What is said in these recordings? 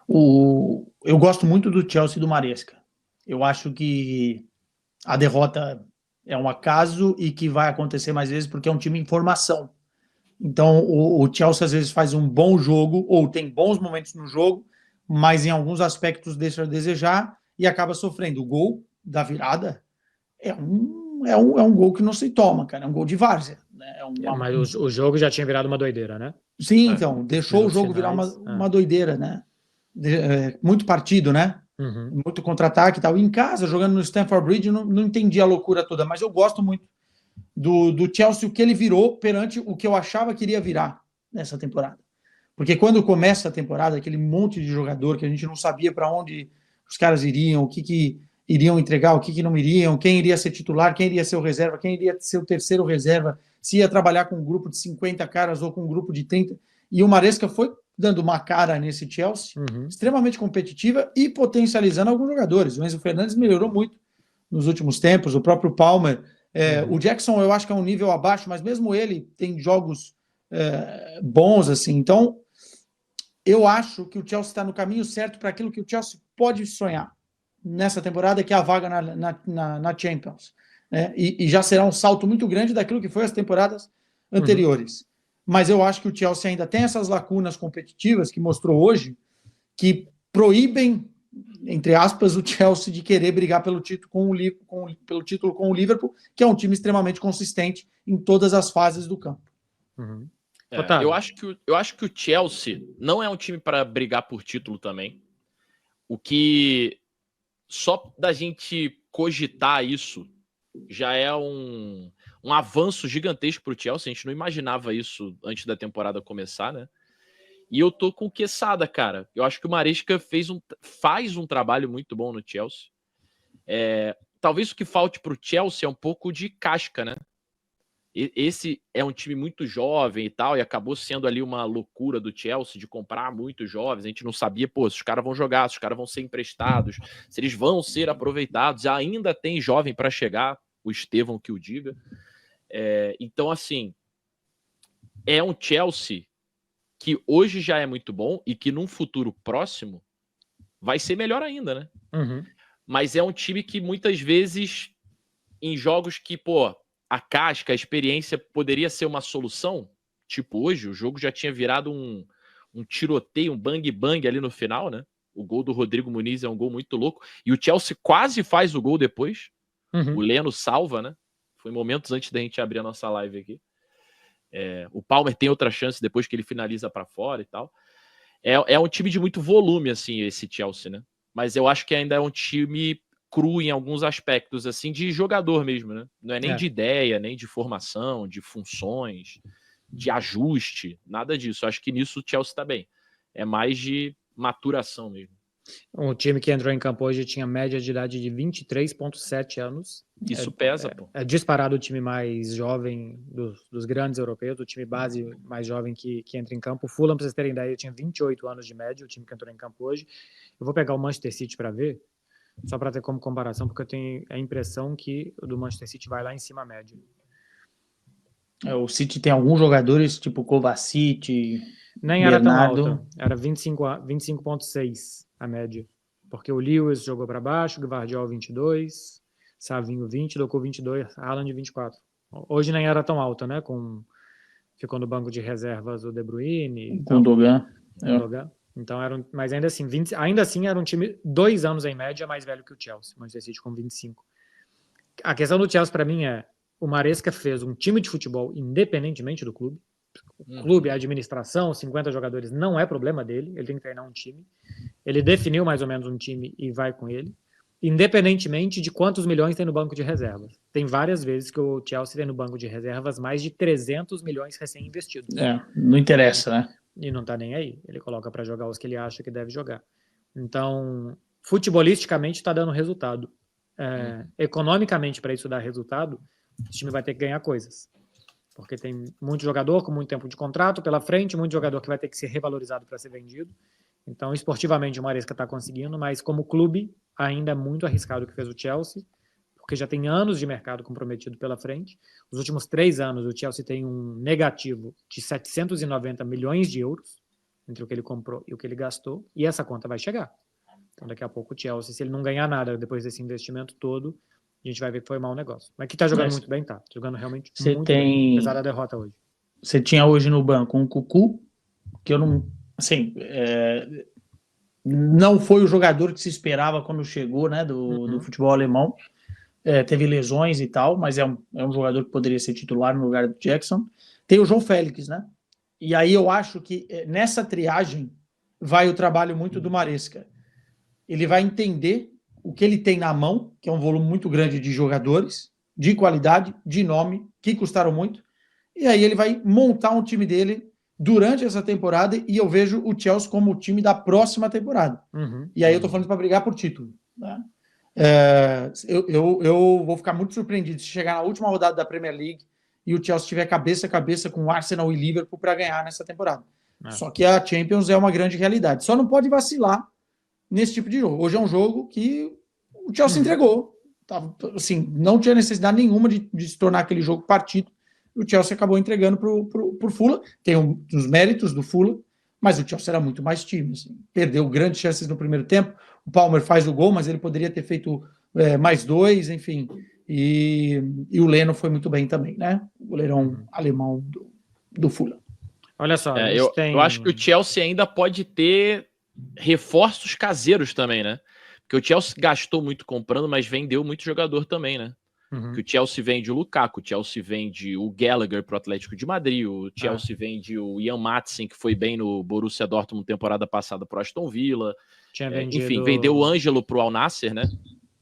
Eu gosto muito do Chelsea e do Maresca. Eu acho que a derrota é um acaso e que vai acontecer mais vezes porque é um time em formação. Então, o Chelsea às vezes faz um bom jogo ou tem bons momentos no jogo, mas em alguns aspectos deixa a desejar e acaba sofrendo. O gol da virada é um gol que não se toma, cara. É um gol de várzea. Né? Mas o jogo já tinha virado uma doideira, né? Sim, então, deixou o Minutos jogo virar finais. uma doideira, né? Muito partido, né? Uhum. Muito contra-ataque e tal. Em casa, jogando no Stamford Bridge, não entendi a loucura toda, mas eu gosto muito do Chelsea, o que ele virou perante o que eu achava que iria virar nessa temporada. Porque quando começa a temporada, aquele monte de jogador que a gente não sabia para onde os caras iriam, o que iriam entregar, o que não iriam, quem iria ser titular, quem iria ser o reserva, quem iria ser o terceiro reserva, se ia trabalhar com um grupo de 50 caras ou com um grupo de 30. E o Maresca foi dando uma cara nesse Chelsea, extremamente competitiva e potencializando alguns jogadores. O Enzo Fernandes melhorou muito nos últimos tempos, o próprio Palmer. O Jackson eu acho que é um nível abaixo, mas mesmo ele tem jogos bons, assim. Então, eu acho que o Chelsea está no caminho certo para aquilo que o Chelsea pode sonhar nessa temporada, que é a vaga na Champions. Né? E já será um salto muito grande daquilo que foi as temporadas anteriores. Mas eu acho que o Chelsea ainda tem essas lacunas competitivas que mostrou hoje, que proíbem, entre aspas, o Chelsea de querer brigar pelo título com o Liverpool, que é um time extremamente consistente em todas as fases do campo. Eu acho que o Chelsea não é um time para brigar por título também. O que só da gente cogitar isso já é um avanço gigantesco para o Chelsea. A gente não imaginava isso antes da temporada começar, né? E eu tô com Quesada, cara. Eu acho que o Maresca faz um trabalho muito bom no Chelsea. Talvez o que falte para o Chelsea é um pouco de casca, né? Esse é um time muito jovem e tal, e acabou sendo ali uma loucura do Chelsea de comprar muitos jovens. A gente não sabia, se os caras vão jogar, se os caras vão ser emprestados, se eles vão ser aproveitados. Ainda tem jovem para chegar, o Estevão que o diga. Então, assim, é um Chelsea que hoje já é muito bom e que num futuro próximo vai ser melhor ainda, né? Mas é um time que muitas vezes, em jogos que, a casca, a experiência poderia ser uma solução, tipo hoje, o jogo já tinha virado um tiroteio, um bang-bang ali no final, né? O gol do Rodrigo Muniz é um gol muito louco. E o Chelsea quase faz o gol depois. O Leno salva, né? Foi momentos antes da gente abrir a nossa live aqui. O Palmer tem outra chance depois que ele finaliza para fora e tal. É um time de muito volume, assim, esse Chelsea, né? Mas eu acho que ainda é um time cru em alguns aspectos, assim, de jogador mesmo, né? Não é nem de ideia, nem de formação, de funções, de ajuste, nada disso. Eu acho que nisso o Chelsea tá bem. É mais de maturação mesmo. O time que entrou em campo hoje tinha média de idade de 23,7 anos. Isso pesa, pô. É disparado o time mais jovem dos grandes europeus, o time base mais jovem que entra em campo. O Fulham, pra vocês terem ideia, tinha 28 anos de média, o time que entrou em campo hoje. Eu vou pegar o Manchester City para ver, só para ter como comparação, porque eu tenho a impressão que o do Manchester City vai lá em cima a média. O City tem alguns jogadores, tipo Kovacic, nem era tão alta, era 25,6 a média. Porque o Lewis jogou para baixo, o Gvardiol 22, Savinho 20, Doku 22, Haaland 24. Hoje nem era tão alta, né? Ficou no banco de reservas o De Bruyne. Gundogan. Então mas ainda assim era um time 2 anos em média mais velho que o Chelsea, Manchester City com 25. A questão do Chelsea para mim é, o Maresca fez um time de futebol independentemente do clube. O clube, a administração, 50 jogadores não é problema dele, ele tem que treinar um time. Ele definiu mais ou menos um time e vai com ele, independentemente de quantos milhões tem no banco de reservas. Tem várias vezes que o Chelsea tem no banco de reservas mais de 300 milhões recém-investidos. Não interessa, né? E não tá nem aí. Ele coloca para jogar os que ele acha que deve jogar. Então, futebolisticamente está dando resultado. Economicamente, para isso dar resultado, o time vai ter que ganhar coisas. Porque tem muito jogador com muito tempo de contrato pela frente, muito jogador que vai ter que ser revalorizado para ser vendido. Então, esportivamente, o Maresca está conseguindo, mas como clube, ainda é muito arriscado o que fez o Chelsea, porque já tem anos de mercado comprometido pela frente. Os últimos 3 anos, o Chelsea tem um negativo de 790 milhões de euros entre o que ele comprou e o que ele gastou, e essa conta vai chegar. Então, daqui a pouco o Chelsea, se ele não ganhar nada depois desse investimento todo, a gente vai ver que foi mau negócio. Mas que tá jogando muito bem, tá. Jogando realmente muito bem, apesar da derrota hoje. Você tinha hoje no banco um Cucu, que eu não... Assim, não foi o jogador que se esperava quando chegou, né, do futebol alemão. Teve lesões e tal, mas é um jogador que poderia ser titular no lugar do Jackson. Tem o João Félix, né? E aí eu acho que nessa triagem vai o trabalho muito do Maresca. Ele vai entender o que ele tem na mão, que é um volume muito grande de jogadores, de qualidade, de nome, que custaram muito, e aí ele vai montar um time dele durante essa temporada, e eu vejo o Chelsea como o time da próxima temporada. E aí eu tô falando para brigar por título, né? Eu vou ficar muito surpreendido se chegar na última rodada da Premier League e o Chelsea tiver cabeça a cabeça com o Arsenal e Liverpool para ganhar nessa temporada. Só que a Champions é uma grande realidade. Só não pode vacilar nesse tipo de jogo. Hoje é um jogo que o Chelsea entregou. Assim, não tinha necessidade nenhuma de se tornar aquele jogo partido. O Chelsea acabou entregando pro Fulham. Tem os méritos do Fulham, mas o Chelsea era muito mais time. Assim. Perdeu grandes chances no primeiro tempo. O Palmer faz o gol, mas ele poderia ter feito mais 2, enfim. E o Leno foi muito bem também, né? O goleirão alemão do Fulham. Olha só, eu acho que o Chelsea ainda pode ter reforços caseiros também, né? Porque o Chelsea gastou muito comprando, mas vendeu muito jogador também, né? Que o Chelsea vende o Lukaku, o Chelsea vende o Gallagher pro Atlético de Madrid, o Chelsea vende o Ian Maatsen, que foi bem no Borussia Dortmund temporada passada pro Aston Villa. Enfim, vendeu o Ângelo pro Al Nassr, né?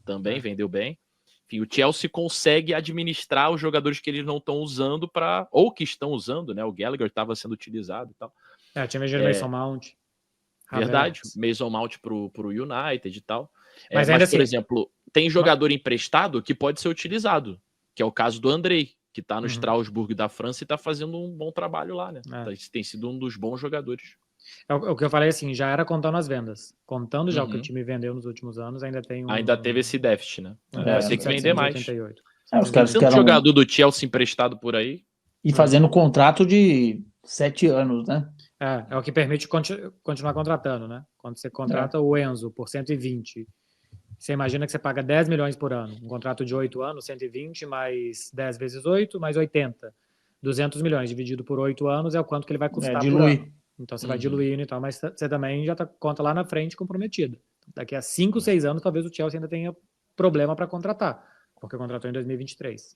Também vendeu bem. Enfim, o Chelsea consegue administrar os jogadores que eles não estão usando ou que estão usando, né? O Gallagher estava sendo utilizado e tal. Tinha vendido Mason Mount. Verdade, Mason Mount pro United e tal. Mas ainda assim, por exemplo, tem jogador emprestado que pode ser utilizado, que é o caso do Andrei, que está no Strasbourg da França e está fazendo um bom trabalho lá, né? Tem sido um dos bons jogadores. O que eu falei assim, já era contando as vendas. Contando já o que o time vendeu nos últimos anos, ainda tem Ainda teve esse déficit, né? Vai ter que vender mais. Os caras tem tanto jogador do Chelsea emprestado por aí. E fazendo contrato de 7 anos, né? É o que permite continuar contratando, né? Quando você contrata o Enzo por 120, você imagina que você paga 10 milhões por ano. Um contrato de 8 anos, 120 mais 10 vezes 8, mais 80. 200 milhões dividido por 8 anos é o quanto que ele vai custar por ano. Então você vai diluindo e tal, mas você também já conta lá na frente comprometida. Daqui a 5, 6 anos, talvez o Chelsea ainda tenha problema para contratar, porque contratou em 2023.